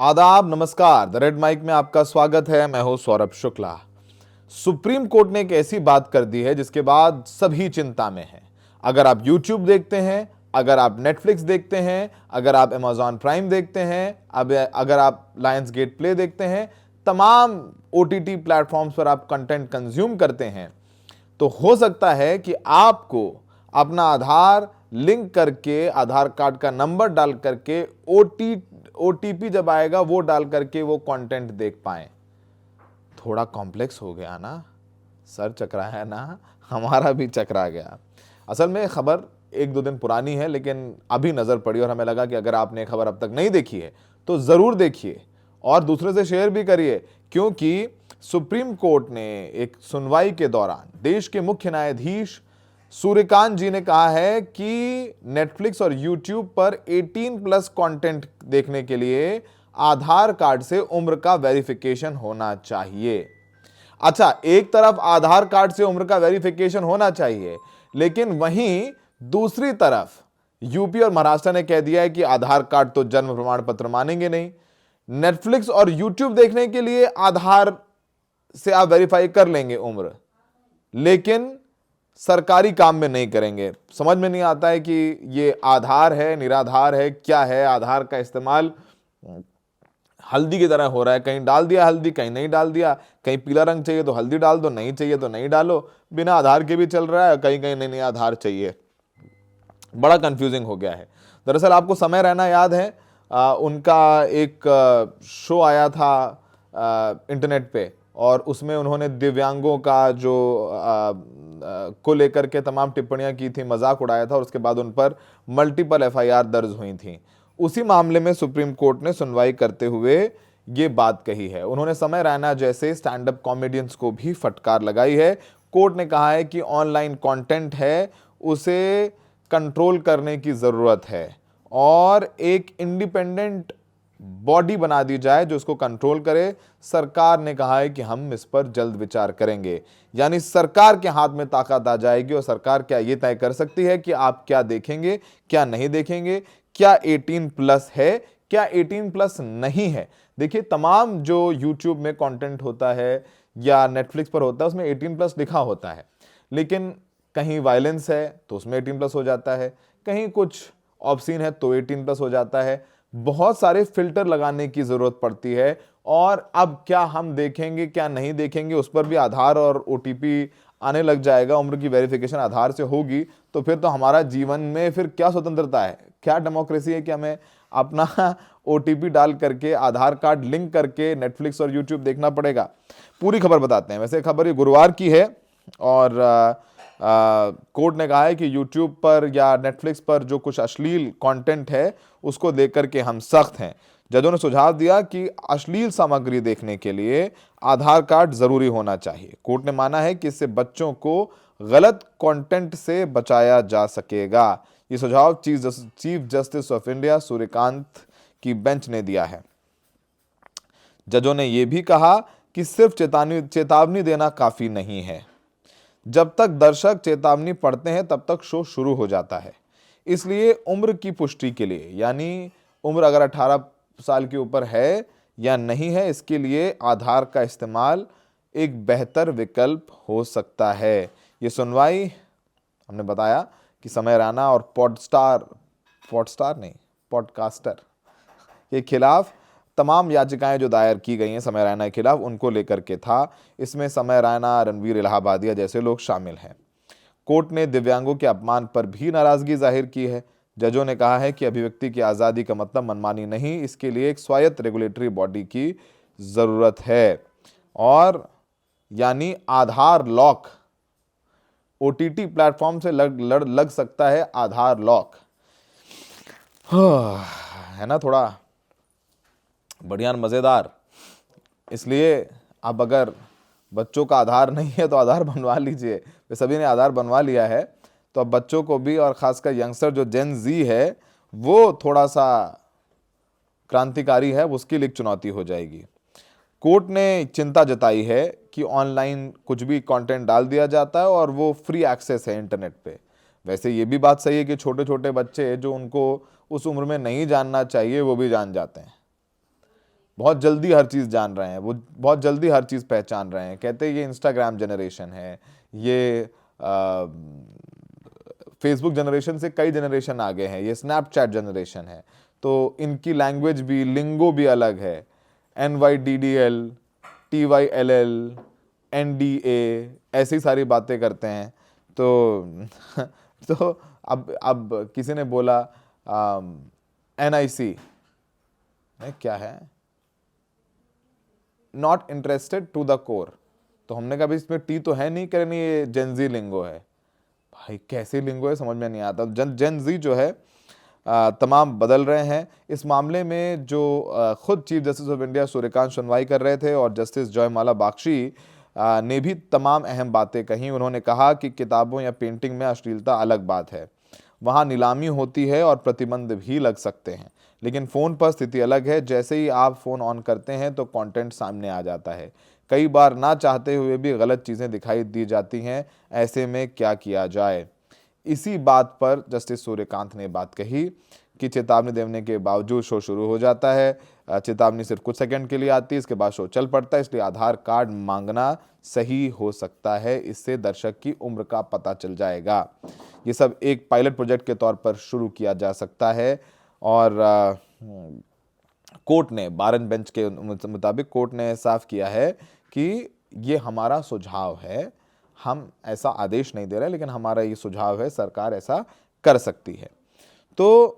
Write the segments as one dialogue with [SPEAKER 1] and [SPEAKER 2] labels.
[SPEAKER 1] आदाब, नमस्कार। The red mic में आपका स्वागत है। मैं हूं सौरभ शुक्ला। सुप्रीम कोर्ट ने एक ऐसी बात कर दी है जिसके बाद सभी चिंता में हैं। अगर आप YouTube देखते हैं, अगर आप Netflix देखते हैं, अगर आप Amazon प्राइम देखते हैं, अगर आप लायंस गेट प्ले देखते हैं, तमाम OTT प्लेटफॉर्म्स पर आप कंटेंट कंज्यूम करते हैं, तो हो सकता है कि आपको अपना आधार लिंक करके, आधार कार्ड का नंबर डाल करके OTP जब आएगा वो डाल करके वो कंटेंट देख पाएं। थोड़ा कॉम्प्लेक्स हो गया ना, सर चकराया ना, हमारा भी चकरा गया। असल में खबर एक दो दिन पुरानी है, लेकिन अभी नजर पड़ी और हमें लगा कि अगर आपने खबर अब तक नहीं देखी है तो जरूर देखिए और दूसरे से शेयर भी करिए, क्योंकि सुप्रीम कोर्ट ने एक सुनवाई के दौरान देश के मुख्य न्यायाधीश सूर्यकांत जी ने कहा है कि नेटफ्लिक्स और यूट्यूब पर 18+ कंटेंट देखने के लिए आधार कार्ड से उम्र का वेरिफिकेशन होना चाहिए। अच्छा, एक तरफ आधार कार्ड से उम्र का वेरिफिकेशन होना चाहिए, लेकिन वहीं दूसरी तरफ यूपी और महाराष्ट्र ने कह दिया है कि आधार कार्ड तो जन्म प्रमाण पत्र मानेंगे नहीं। नेटफ्लिक्स और यूट्यूब देखने के लिए आधार से आप वेरीफाई कर लेंगे उम्र, लेकिन सरकारी काम में नहीं करेंगे। समझ में नहीं आता है कि ये आधार है, निराधार है, क्या है। आधार का इस्तेमाल हल्दी की तरह हो रहा है, कहीं डाल दिया हल्दी, कहीं नहीं डाल दिया, कहीं पीला रंग चाहिए तो हल्दी डाल दो, नहीं चाहिए तो नहीं डालो, बिना आधार के भी चल रहा है, कहीं कहीं नहीं आधार चाहिए। बड़ा कंफ्यूजिंग हो गया है। दरअसल आपको समय रैना याद है, उनका एक शो आया था इंटरनेट पे, और उसमें उन्होंने दिव्यांगों का जो को लेकर के तमाम टिप्पणियां की थी, मजाक उड़ाया था, और उसके बाद उन पर मल्टीपल FIR दर्ज हुई थी। उसी मामले में सुप्रीम कोर्ट ने सुनवाई करते हुए ये बात कही है। उन्होंने समय रैना जैसे स्टैंड अप कॉमेडियंस को भी फटकार लगाई है। कोर्ट ने कहा है कि ऑनलाइन कंटेंट है, उसे कंट्रोल करने की जरूरत है और एक इंडिपेंडेंट बॉडी बना दी जाए जो इसको कंट्रोल करे। सरकार ने कहा है कि हम इस पर जल्द विचार करेंगे, यानी सरकार के हाथ में ताकत आ जाएगी और सरकार क्या ये तय कर सकती है कि आप क्या देखेंगे, क्या नहीं देखेंगे, क्या 18+ है, क्या 18+ नहीं है। देखिए, तमाम जो YouTube में कंटेंट होता है या Netflix पर होता है उसमें 18+ लिखा होता है, लेकिन कहीं वायलेंस है तो उसमें 18+ हो जाता है, कहीं कुछ ऑब्सीन है तो 18+ हो जाता है। बहुत सारे फिल्टर लगाने की जरूरत पड़ती है, और अब क्या हम देखेंगे क्या नहीं देखेंगे उस पर भी आधार और OTP आने लग जाएगा। उम्र की वेरिफिकेशन आधार से होगी तो फिर तो हमारा जीवन में फिर क्या स्वतंत्रता है, क्या डेमोक्रेसी है कि हमें अपना OTP डाल करके, आधार कार्ड लिंक करके नेटफ्लिक्स और यूट्यूब देखना पड़ेगा। पूरी खबर बताते हैं। वैसे खबर ये गुरुवार की है, और कोर्ट ने कहा है कि यूट्यूब पर या नेटफ्लिक्स पर जो कुछ अश्लील कंटेंट है उसको देख करके हम सख्त हैं। जजों ने सुझाव दिया कि अश्लील सामग्री देखने के लिए आधार कार्ड जरूरी होना चाहिए। कोर्ट ने माना है कि इससे बच्चों को गलत कंटेंट से बचाया जा सकेगा। ये सुझाव chief justice of India Suryakant की बेंच ने दिया है। जजों ने यह भी कहा कि सिर्फ चेतावनी देना काफी नहीं है। जब तक दर्शक चेतावनी पढ़ते हैं तब तक शो शुरू हो जाता है। इसलिए उम्र की पुष्टि के लिए, यानी उम्र अगर 18 साल के ऊपर है या नहीं है, इसके लिए आधार का इस्तेमाल एक बेहतर विकल्प हो सकता है। ये सुनवाई हमने बताया कि समय रैना और पॉडकास्टर के खिलाफ तमाम याचिकाएं जो दायर की गई हैं समय रैना के खिलाफ, उनको लेकर के था। इसमें समय रैना, रणवीर इलाहाबादिया जैसे लोग शामिल हैं। कोर्ट ने दिव्यांगों के अपमान पर भी नाराजगी जाहिर की है। जजों ने कहा है कि अभिव्यक्ति की आज़ादी का मतलब मनमानी नहीं, इसके लिए एक स्वायत्त रेगुलेटरी बॉडी की जरूरत है। और यानी आधार लॉक, OTT प्लेटफॉर्म से लग सकता है आधार लॉक, है ना, थोड़ा बढ़िया मज़ेदार। इसलिए अब अगर बच्चों का आधार नहीं है तो आधार बनवा लीजिए। वे सभी ने आधार बनवा लिया है, तो अब बच्चों को भी, और खासकर यंगस्टर जो जेन जी है वो थोड़ा सा क्रांतिकारी है, उसके लिए एक चुनौती हो जाएगी। कोर्ट ने चिंता जताई है कि ऑनलाइन कुछ भी कंटेंट डाल दिया जाता है और वो फ्री एक्सेस है इंटरनेट पे। वैसे ये भी बात सही है कि छोटे छोटे बच्चे जो उनको उस उम्र में नहीं जानना चाहिए वो भी जान जाते हैं। बहुत जल्दी हर चीज़ जान रहे हैं, वो बहुत जल्दी हर चीज़ पहचान रहे हैं। कहते हैं ये इंस्टाग्राम जनरेशन है, ये फेसबुक जनरेशन से कई जनरेशन आगे हैं, ये स्नैपचैट जनरेशन है। तो इनकी लैंग्वेज भी, लिंगो भी अलग है। NYDDL, TYLL, NDA, ऐसी सारी बातें करते हैं। तो तो अब किसी ने बोला NIC क्या है, not interested to the core. तो हमने कहा भाई इसमें टी तो है नहीं, कह नहीं ये जेनजी लिंगो है। भाई कैसे लिंगो है समझ में नहीं आता। जेनजी जो है तमाम बदल रहे हैं। इस मामले में जो खुद chief justice of India Suryakant सुनवाई कर रहे थे और जस्टिस जयमाला बागची ने भी तमाम अहम बातें कही। उन्होंने कहा कि किताबों या पेंटिंग में अश्लीलता अलग बात है, वहाँ नीलामी होती है और प्रतिबंध भी लग सकते हैं, लेकिन फ़ोन पर स्थिति अलग है। जैसे ही आप फ़ोन ऑन करते हैं तो कंटेंट सामने आ जाता है। कई बार ना चाहते हुए भी गलत चीज़ें दिखाई दी जाती हैं। ऐसे में क्या किया जाए? इसी बात पर जस्टिस सूर्यकांत ने बात कही कि चेतावनी देने के बावजूद शो शुरू हो जाता है। चेतावनी सिर्फ कुछ सेकंड के लिए आती है, इसके बाद शो चल पड़ता है। इसलिए आधार कार्ड मांगना सही हो सकता है, इससे दर्शक की उम्र का पता चल जाएगा। ये सब एक पायलट प्रोजेक्ट के तौर पर शुरू किया जा सकता है। और कोर्ट ने, बारन बेंच के मुताबिक कोर्ट ने साफ किया है कि ये हमारा सुझाव है, हम ऐसा आदेश नहीं दे रहे, लेकिन हमारा ये सुझाव है, सरकार ऐसा कर सकती है। तो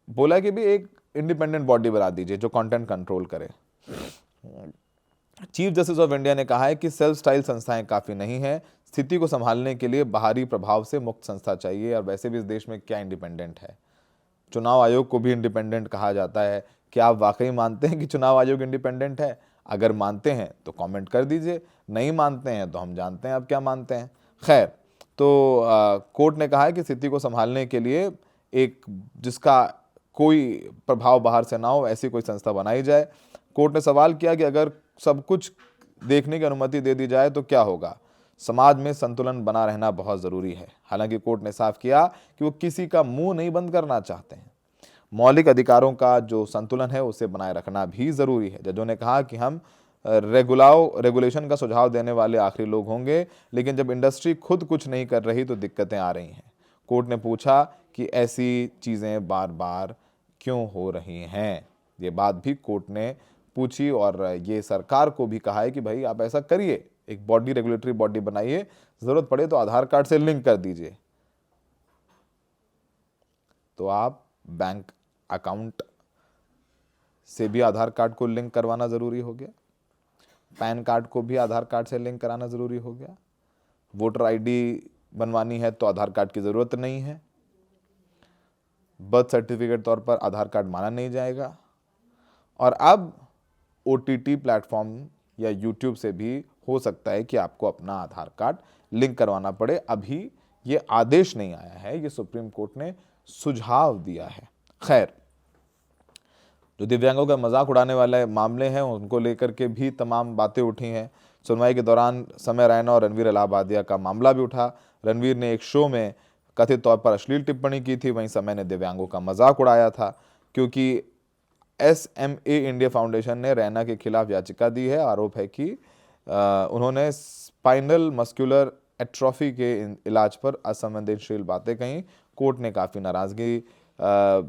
[SPEAKER 1] बोला कि भी एक इंडिपेंडेंट बॉडी बना दीजिए जो कंटेंट कंट्रोल करे। चीफ जस्टिस ऑफ इंडिया ने कहा है कि सेल्फ स्टाइल संस्थाएं काफ़ी नहीं है, स्थिति को संभालने के लिए बाहरी प्रभाव से मुक्त संस्था चाहिए। और वैसे भी इस देश में क्या इंडिपेंडेंट है? चुनाव आयोग को भी इंडिपेंडेंट कहा जाता है। क्या आप वाकई मानते हैं कि चुनाव आयोग इंडिपेंडेंट है? अगर मानते हैं तो कमेंट कर दीजिए, नहीं मानते हैं तो हम जानते हैं आप क्या मानते हैं। खैर, तो कोर्ट ने कहा है कि स्थिति को संभालने के लिए एक जिसका कोई प्रभाव बाहर से ना हो, ऐसी कोई संस्था बनाई जाए। कोर्ट ने सवाल किया कि अगर सब कुछ देखने की अनुमति दे दी जाए तो क्या होगा? समाज में संतुलन बना रहना बहुत ज़रूरी है। हालांकि कोर्ट ने साफ किया कि वो किसी का मुंह नहीं बंद करना चाहते हैं। मौलिक अधिकारों का जो संतुलन है उसे बनाए रखना भी ज़रूरी है। जजों ने कहा कि हम रेगुलेशन का सुझाव देने वाले आखिरी लोग होंगे, लेकिन जब इंडस्ट्री खुद कुछ नहीं कर रही तो दिक्कतें आ रही हैं। कोर्ट ने पूछा कि ऐसी चीज़ें बार बार क्यों हो रही हैं, ये बात भी कोर्ट ने पूछी। और ये सरकार को भी कहा है कि भाई आप ऐसा करिए, एक बॉडी, रेगुलेटरी बॉडी बनाइए, ज़रूरत पड़े तो आधार कार्ड से लिंक कर दीजिए। तो आप बैंक अकाउंट से भी आधार कार्ड को लिंक करवाना ज़रूरी हो गया, पैन कार्ड को भी आधार कार्ड से लिंक कराना ज़रूरी हो गया, वोटर आईडी बनवानी है तो आधार कार्ड की ज़रूरत नहीं है, बर्थ सर्टिफिकेट तौर पर आधार कार्ड माना नहीं जाएगा। और अब OTT प्लेटफॉर्म या YouTube से भी हो सकता है कि आपको अपना आधार कार्ड लिंक करवाना पड़े। अभी ये आदेश नहीं आया है, ये सुप्रीम कोर्ट ने सुझाव दिया है। खैर, जो दिव्यांगों का मजाक उड़ाने वाले मामले हैं उनको लेकर के भी तमाम बातें उठी हैं। सुनवाई के दौरान समय रैना और रणवीर इलाहाबादिया का मामला भी उठा। रणवीर ने एक शो में कथित तौर पर अश्लील टिप्पणी की थी, वहीं समय ने दिव्यांगों का मजाक उड़ाया था, क्योंकि SMA इंडिया फाउंडेशन ने रैना के खिलाफ याचिका दी है। आरोप है कि उन्होंने स्पाइनल मस्कुलर एट्रोफी के इलाज पर असंवेदनशील बातें कहीं। कोर्ट ने काफ़ी नाराज़गी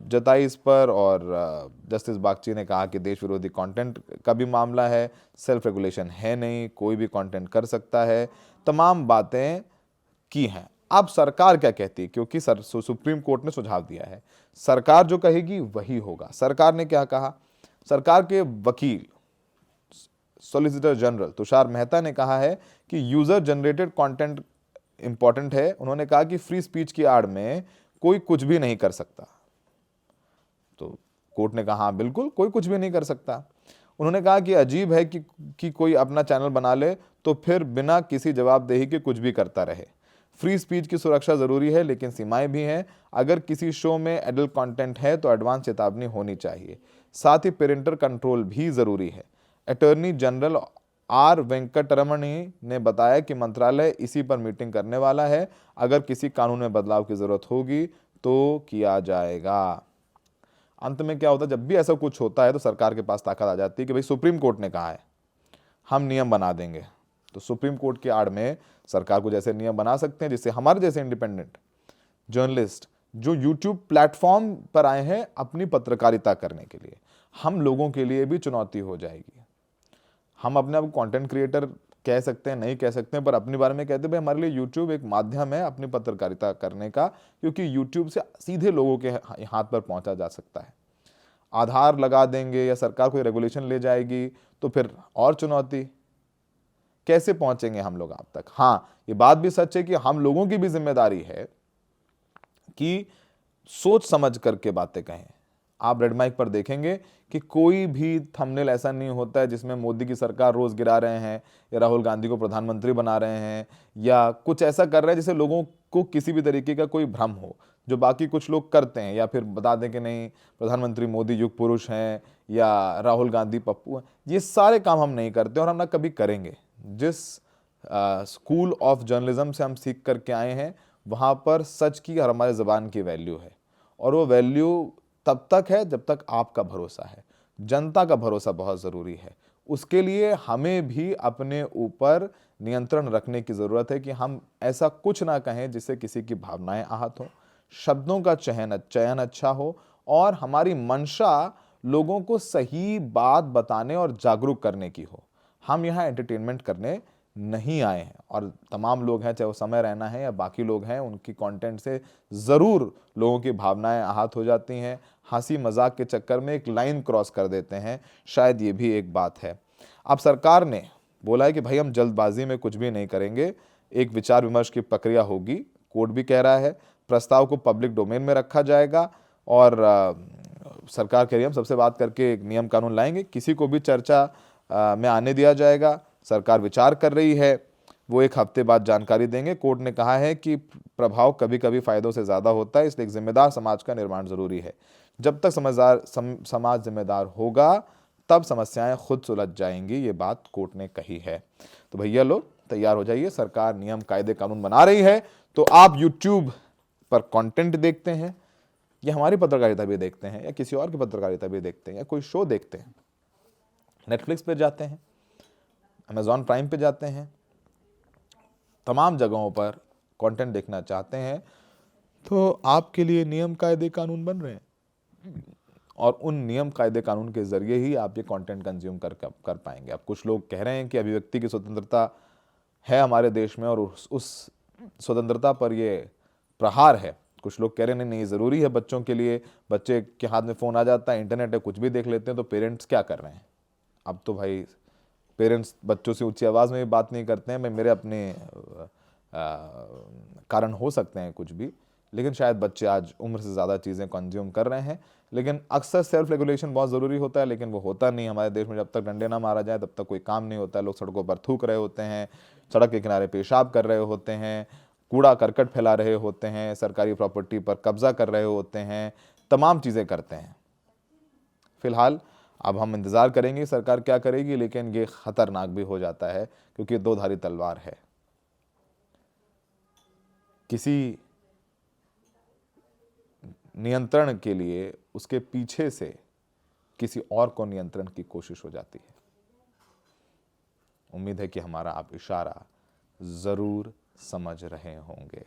[SPEAKER 1] जताई इस पर, और जस्टिस बागची ने कहा कि देश विरोधी कंटेंट का भी मामला है, सेल्फ रेगुलेशन है नहीं, कोई भी कंटेंट कर सकता है, तमाम बातें की हैं। अब सरकार क्या कहती है, क्योंकि सुप्रीम कोर्ट ने सुझाव दिया है, सरकार जो कहेगी वही होगा। सरकार ने क्या कहा? सरकार के वकील सॉलिसिटर जनरल तुषार मेहता ने कहा है कि यूजर जनरेटेड कंटेंट इंपॉर्टेंट है। उन्होंने कहा कि फ्री स्पीच की आड़ में कोई कुछ भी नहीं कर सकता। तो कोर्ट ने कहा हाँ बिल्कुल, कोई कुछ भी नहीं कर सकता। उन्होंने कहा कि अजीब है कि कोई अपना चैनल बना ले तो फिर बिना किसी जवाबदेही के कुछ भी करता रहे। फ्री स्पीच की सुरक्षा जरूरी है, लेकिन सीमाएं भी हैं। अगर किसी शो में एडल्ट कंटेंट है तो एडवांस चेतावनी होनी चाहिए। साथ ही पेरेंटल कंट्रोल भी जरूरी है। अटॉर्नी जनरल R वेंकटरमणी ने बताया कि मंत्रालय इसी पर मीटिंग करने वाला है। अगर किसी कानून में बदलाव की जरूरत होगी तो किया जाएगा। अंत में क्या होता है, जब भी ऐसा कुछ होता है तो सरकार के पास ताकत आ जाती है कि भाई सुप्रीम कोर्ट ने कहा है, हम नियम बना देंगे। तो सुप्रीम कोर्ट की आड़ में सरकार को जैसे नियम बना सकते हैं जिससे हमारे जैसे इंडिपेंडेंट जर्नलिस्ट जो यूट्यूब प्लेटफॉर्म पर आए हैं अपनी पत्रकारिता करने के लिए, हम लोगों के लिए भी चुनौती हो जाएगी। हम अपने आप कंटेंट क्रिएटर कह सकते हैं, नहीं कह सकते हैं, पर अपने बारे में कहते हैं भाई हमारे लिए यूट्यूब एक माध्यम है अपनी पत्रकारिता करने का, क्योंकि यूट्यूब से सीधे लोगों के हाथ पर पहुंचा जा सकता है। आधार लगा देंगे या सरकार कोई रेगुलेशन ले जाएगी तो फिर और चुनौती, कैसे पहुंचेंगे हम लोग आप तक। हाँ, ये बात भी सच है कि हम लोगों की भी जिम्मेदारी है कि सोच समझ करके बातें कहें। आप रेड माइक पर देखेंगे कि कोई भी थंबनेल ऐसा नहीं होता है जिसमें मोदी की सरकार रोज गिरा रहे हैं या राहुल गांधी को प्रधानमंत्री बना रहे हैं या कुछ ऐसा कर रहे हैं जिससे लोगों को किसी भी तरीके का कोई भ्रम हो, जो बाकी कुछ लोग करते हैं, या फिर बता दें कि नहीं प्रधानमंत्री मोदी युग पुरुष हैं या राहुल गांधी पप्पू हैं। ये सारे काम हम नहीं करते और हम ना कभी करेंगे। जिस स्कूल ऑफ जर्नलिज्म से हम सीख करके आए हैं वहाँ पर सच की और हमारे ज़बान की वैल्यू है, और वो वैल्यू तब तक है जब तक आपका भरोसा है। जनता का भरोसा बहुत ज़रूरी है। उसके लिए हमें भी अपने ऊपर नियंत्रण रखने की ज़रूरत है कि हम ऐसा कुछ ना कहें जिससे किसी की भावनाएं आहत हो, शब्दों का चयन अच्छा हो और हमारी मंशा लोगों को सही बात बताने और जागरूक करने की हो। हम यहाँ एंटरटेनमेंट करने नहीं आए हैं, और तमाम लोग हैं, चाहे वो समय रैना है या बाकी लोग हैं, उनकी कंटेंट से ज़रूर लोगों की भावनाएं आहत हो जाती हैं। हंसी मजाक के चक्कर में एक लाइन क्रॉस कर देते हैं, शायद ये भी एक बात है। अब सरकार ने बोला है कि भाई हम जल्दबाजी में कुछ भी नहीं करेंगे, एक विचार विमर्श की प्रक्रिया होगी। कोर्ट भी कह रहा है प्रस्ताव को पब्लिक डोमेन में रखा जाएगा और सरकार कह रही है हम सबसे बात करके एक नियम कानून लाएंगे, किसी को भी चर्चा में आने दिया जाएगा। सरकार विचार कर रही है, वो एक हफ्ते बाद जानकारी देंगे। कोर्ट ने कहा है कि प्रभाव कभी कभी फायदों से ज़्यादा होता है, इसलिए एक जिम्मेदार समाज का निर्माण ज़रूरी है। जब तक समाज जिम्मेदार होगा तब समस्याएं खुद सुलझ जाएंगी, ये बात कोर्ट ने कही है। तो भैया लोग तैयार हो जाइए, सरकार नियम कायदे कानून बना रही है। तो आप यूट्यूब पर कंटेंट देखते हैं या हमारी पत्रकारिता भी देखते हैं या किसी और की पत्रकारिता भी देखते हैं या कोई शो देखते हैं, नेटफ्लिक्स पे जाते हैं, अमेजॉन प्राइम पे जाते हैं, तमाम जगहों पर कंटेंट देखना चाहते हैं, तो आपके लिए नियम कायदे कानून बन रहे हैं और उन नियम कायदे कानून के जरिए ही आप ये कंटेंट कंज्यूम कर पाएंगे। अब कुछ लोग कह रहे हैं कि अभिव्यक्ति की स्वतंत्रता है हमारे देश में और उस स्वतंत्रता पर ये प्रहार है। कुछ लोग कह रहे हैं नहीं ज़रूरी है बच्चों के लिए, बच्चे के हाथ में फ़ोन आ जाता है, इंटरनेट है, कुछ भी देख लेते हैं, तो पेरेंट्स क्या कर रहे हैं। अब तो भाई पेरेंट्स बच्चों से ऊंची आवाज़ में भी बात नहीं करते हैं। मैं मेरे अपने कारण हो सकते हैं कुछ भी, लेकिन शायद बच्चे आज उम्र से ज़्यादा चीज़ें कंज्यूम कर रहे हैं। लेकिन अक्सर सेल्फ रेगुलेशन बहुत ज़रूरी होता है, लेकिन वो होता नहीं हमारे देश में। जब तक डंडे ना मारा जाए तब तक कोई काम नहीं होता है। लोग सड़कों पर थूक रहे होते हैं, सड़क के किनारे पेशाब कर रहे होते हैं, कूड़ा करकट फैला रहे होते हैं, सरकारी प्रॉपर्टी पर कब्जा कर रहे होते हैं, तमाम चीज़ें करते हैं। फिलहाल अब हम इंतज़ार करेंगे सरकार क्या करेगी, लेकिन ये ख़तरनाक भी हो जाता है क्योंकि दो धारी तलवार है। किसी नियंत्रण के लिए उसके पीछे से किसी और को नियंत्रण की कोशिश हो जाती है। उम्मीद है कि हमारा आप इशारा ज़रूर समझ रहे होंगे।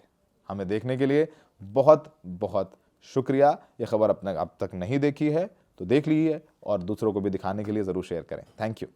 [SPEAKER 1] हमें देखने के लिए बहुत बहुत शुक्रिया। ये खबर अब तक नहीं देखी है तो देख लीजिए और दूसरों को भी दिखाने के लिए ज़रूर शेयर करें। Thank you.